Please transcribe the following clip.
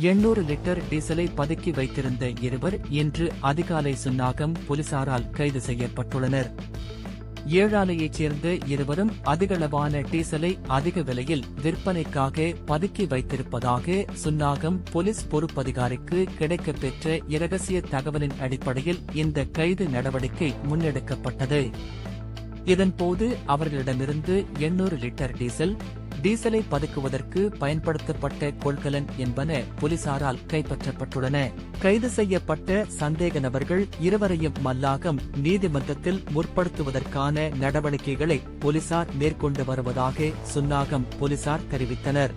800 litre டீசலை பதுக்கி வைத்திருந்த இருவர் இன்று அதிகாலை சுன்னாகம் போலீசாரால் கைது செய்யப்பட்டுள்ளனர். ஏழாலையைச் சேர்ந்த இருவரும் அதிகளவான டீசலை அதிக விலையில் விற்பனைக்காக பதுக்கி வைத்திருப்பதாக சுன்னாகம் போலீஸ் பொறுப்பதிகாரிக்கு கிடைக்கப்பெற்ற இரகசிய தகவலின் அடிப்படையில் இந்த கைது நடவடிக்கை முன்னெடுக்கப்பட்டது. இதன்போது அவர்களிடமிருந்து 800 லிட்டர் டீசலை பதுக்குவதற்கு பயன்படுத்தப்பட்ட கொள்கலன் என்பன போலீசாரால் கைப்பற்றப்பட்டுள்ளன. கைது செய்யப்பட்ட சந்தேக நபர்கள் இருவரையும் மல்லாகம் நீதிமன்றத்தில் முற்படுத்துவதற்கான நடவடிக்கைகளை போலீசார் மேற்கொண்டு வருவதாக சுன்னாகம் போலீசார் தெரிவித்தனர்.